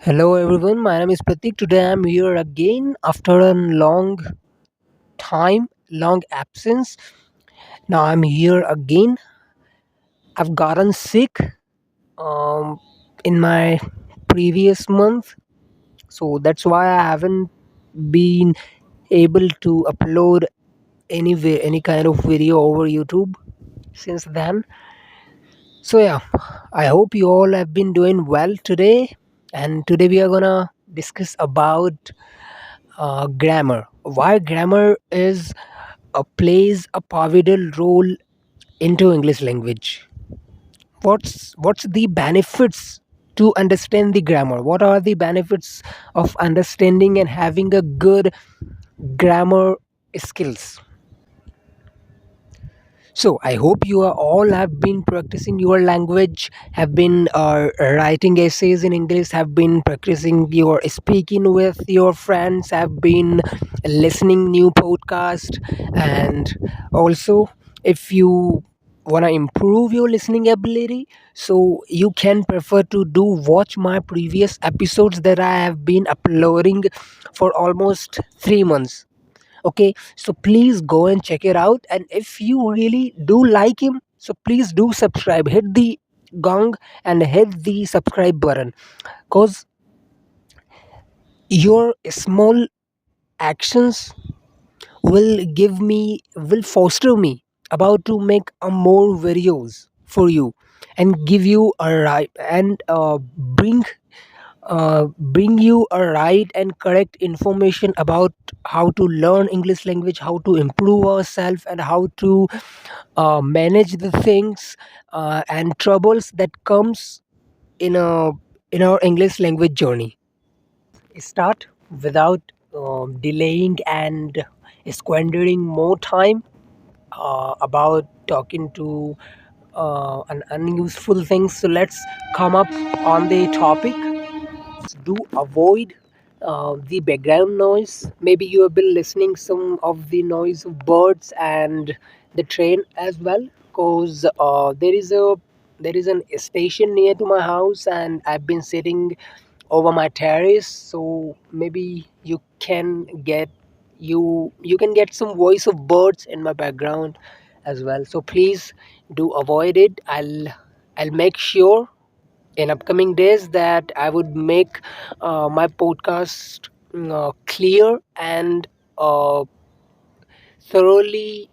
Hello everyone, my name is Pratik. Today I'm here again after a long time, long absence. Now I'm here again. I've gotten sick um, in my previous month, so that's why I haven't been able to upload any kind of video over YouTube since then. So yeah, I hope you all have been doing well today. And today we are gonna discuss about grammar. Why grammar is plays a pivotal role into English language. What's the benefits to understand the grammar? What are the benefits of understanding and having a good grammar skills? So I hope you are all have been practicing your language, have been writing essays in English, have been practicing your speaking with your friends, have been listening new podcast, and also if you want to improve your listening ability, so you can prefer to do watch my previous episodes that I have been uploading for almost 3 months. Okay, so please go and check it out, and if you really do like him, so please do subscribe, hit the gong and hit the subscribe button, because your small actions will foster me about to make a more videos for you and give you a right and bring you a right and correct information about how to learn English language, how to improve ourselves, and how to manage the things and troubles that comes in a in our English language journey. Start without delaying and squandering more time about talking to an unuseful things. So let's come up on the topic. Do avoid the background noise. Maybe you have been listening some of the noise of birds and the train as well, because there is an station near to my house, and I've been sitting over my terrace. So maybe you can get some voice of birds in my background as well. So please do avoid it. I'll make sure in upcoming days that I would make my podcast clear and uh, thoroughly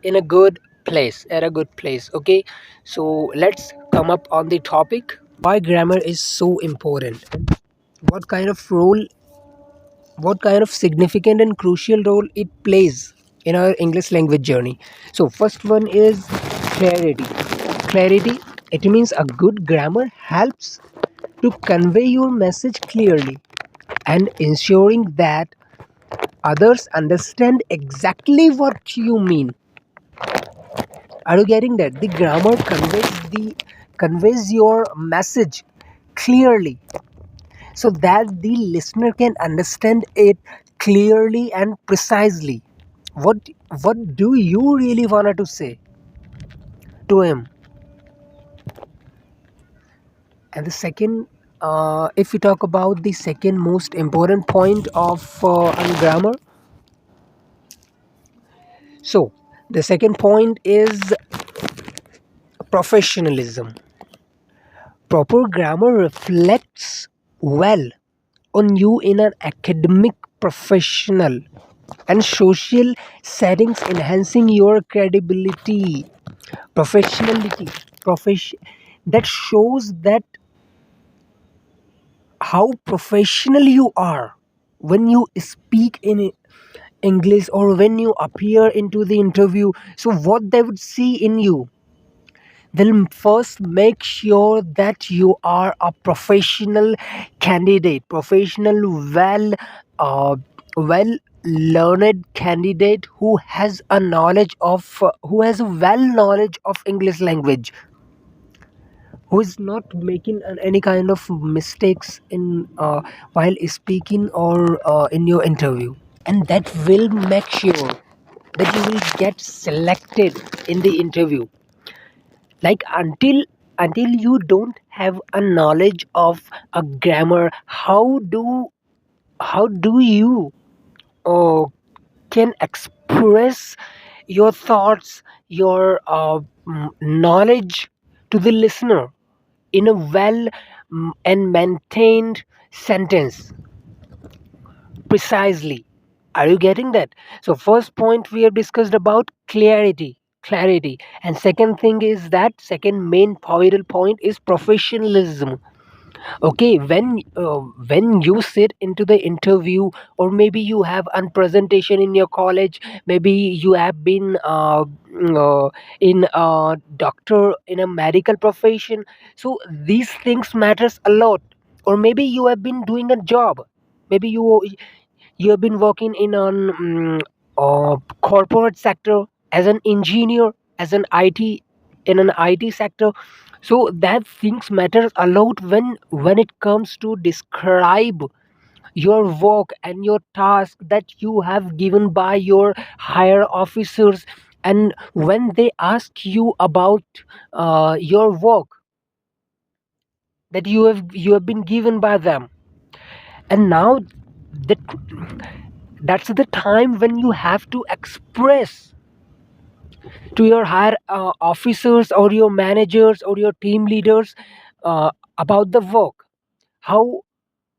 in a good place, at a good place. Okay, so let's come up on the topic. Why grammar is so important? What kind of role, what kind of significant and crucial role it plays in our English language journey? So, first one is clarity. Clarity, it means a good grammar helps to convey your message clearly and ensuring that others understand exactly what you mean. Are you getting that? The grammar conveys your message clearly so that the listener can understand it clearly and precisely. What what do you really wanted to say to him? And the second, if we talk about the second most important point of on grammar, so the second point is professionalism. Proper grammar reflects well on you in an academic, professional, and social settings, enhancing your credibility, professionality, profession. That shows that how professional you are when you speak in English or when you appear into the interview. So what they would see in you, they'll first make sure that you are a professional candidate, professional, uh, well learned candidate who has a knowledge of who has a well knowledge of English language, who is not making any kind of mistakes in while speaking or in your interview, and that will make sure that you will get selected in the interview. Like until until you don't have a knowledge of a grammar, how do you uh, can express your thoughts, your knowledge to the listener in a well and maintained sentence precisely. Are you getting that? So first point we have discussed about clarity, and second thing is that second main vital point is professionalism. Okay, when you sit into the interview, or maybe you have a presentation in your college, maybe you have been in a doctor in a medical profession, so these things matters a lot. Or maybe you have been doing a job, maybe you have been working in an corporate sector as an engineer, as an IT, in an IT sector. So that things matters a lot when it comes to describe your work and your task that you have given by your higher officers, and when they ask you about your work that you have been given by them. And now that that's the time when you have to express to your higher officers or your managers or your team leaders about the work, how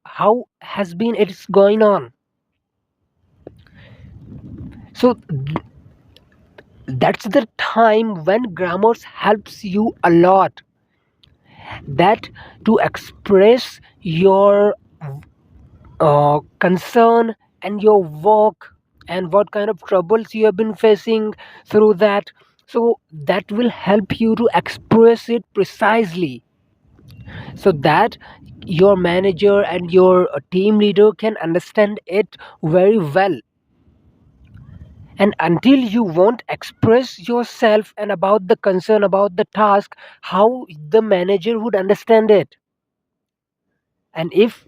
how has been it's going on. So that's the time when grammars helps you a lot, that to express your concern and your work, and what kind of troubles you have been facing through that. So that will help you to express it precisely, so that your manager and your team leader can understand it very well. And until you won't express yourself and about the concern about the task, how the manager would understand it? And if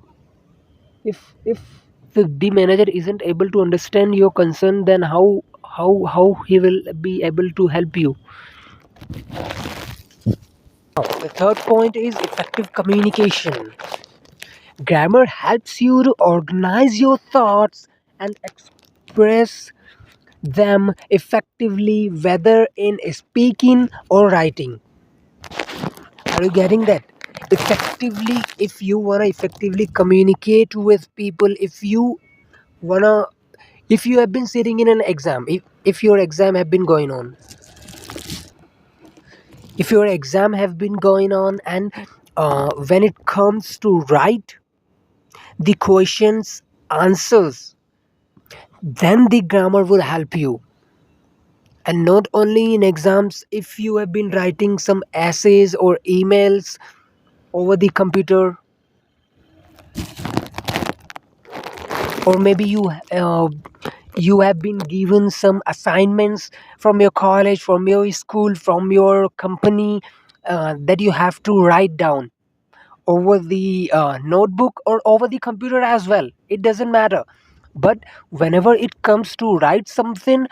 the manager isn't able to understand your concern, then how he will be able to help you? Now, the third point is effective communication. Grammar helps you to organize your thoughts and express them effectively, whether in speaking or writing. Are you getting that? Effectively, if you want to effectively communicate with people, want to if you have been sitting in an exam, if your exam have been going on, if your exam have been going on, and when it comes to write the questions answers, then the grammar will help you. And not only in exams, if you have been writing some essays or emails over the computer, or maybe you have been given some assignments from your college, from your school, from your company, that you have to write down over the notebook or over the computer as well, it doesn't matter. But whenever it comes to write something,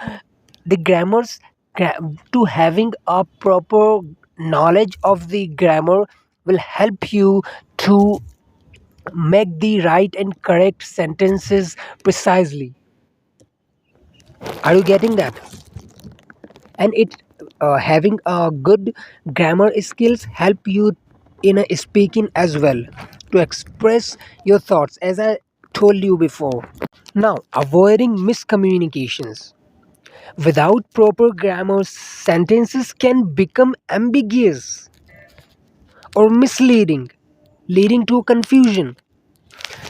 the to having a proper knowledge of the grammar will help you to make the right and correct sentences precisely. Are you getting that? And it having a good grammar skills help you in a speaking as well, to express your thoughts, as I told you before. Now, avoiding miscommunications. Without proper grammar, sentences can become ambiguous or misleading, leading to confusion.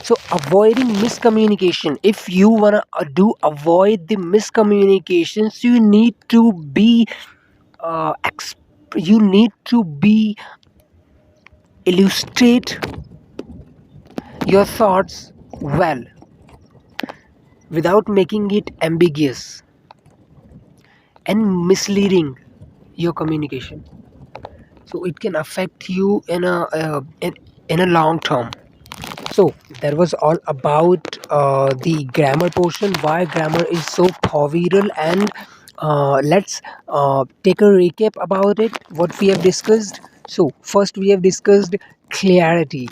So avoiding miscommunication, if you want to avoid the miscommunications, uh, ex- you need to be illustrate your thoughts well, without making it ambiguous and misleading your communication, so it can affect you in a long term. So that was all about the grammar portion, why grammar is so pivotal. And let's take a recap about it, what we have discussed. So first we have discussed clarity.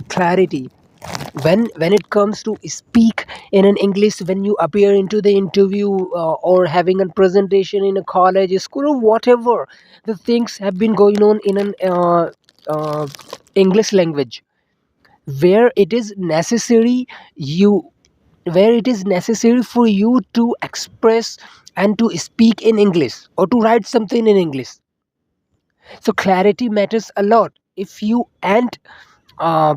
When it comes to speak in an English, when you appear into the interview, or having a presentation in a college, school, or whatever, the things have been going on in an uh, English language, where it is necessary you where it is necessary for you to express and to speak in English or to write something in English. So clarity matters a lot. If you aren't uh,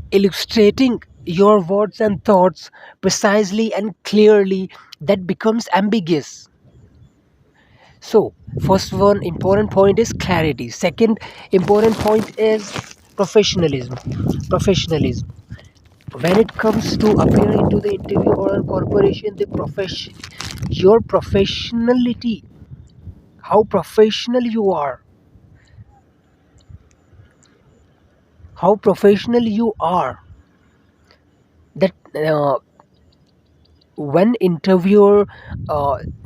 illustrating your words and thoughts precisely and clearly, that becomes ambiguous. So first one important point is clarity. Second important point is professionalism. When it comes to appearing into the interview or a corporation, the profession, your professionality, how professional you are, how professional you are, that when interviewer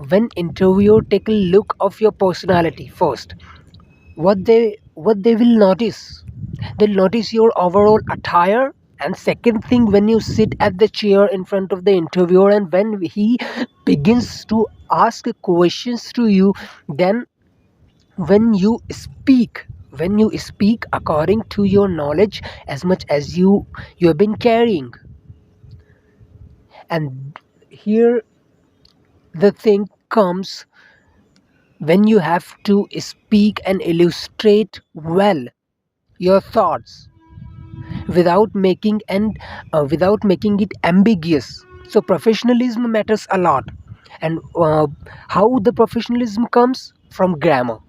when interviewer take a look of your personality first, what they will notice, they'll notice your overall attire. And second thing, when you sit at the chair in front of the interviewer and when he begins to ask questions to you, then when you speak according to your knowledge, as much as you have been carrying. And here the thing comes, when you have to speak and illustrate well your thoughts without making it ambiguous. So professionalism matters a lot. And how the professionalism comes from grammar.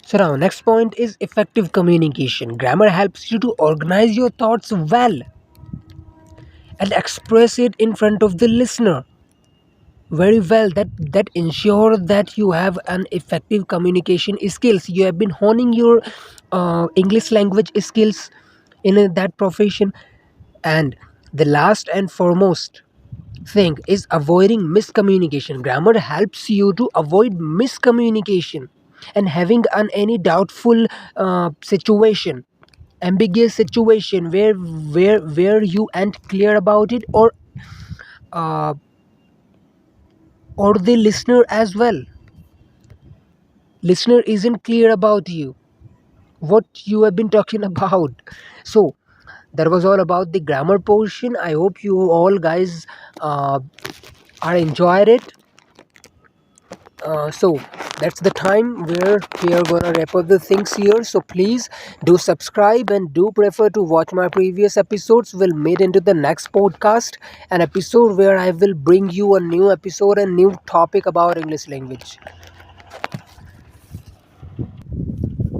So now next point is effective communication. Grammar helps you to organize your thoughts well and express it in front of the listener very well. That ensure that you have an effective communication skills. You have been honing your English language skills in that profession. And the last and foremost thing is avoiding miscommunication. Grammar helps you to avoid miscommunication and having an any doubtful situation, ambiguous situation, where you aren't clear about it, uh, or the listener as well. Listener isn't clear about you, what you have been talking about. So that was all about the grammar portion. I hope you all guys uh, are enjoyed it. So that's the time where we are gonna wrap up the things here. So please do subscribe and do prefer to watch my previous episodes. Will made into the next podcast, an episode where I will bring you a new episode and new topic about English language.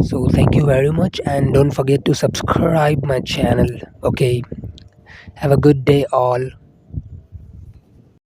So thank you very much, and don't forget to subscribe my channel. Okay, have a good day all.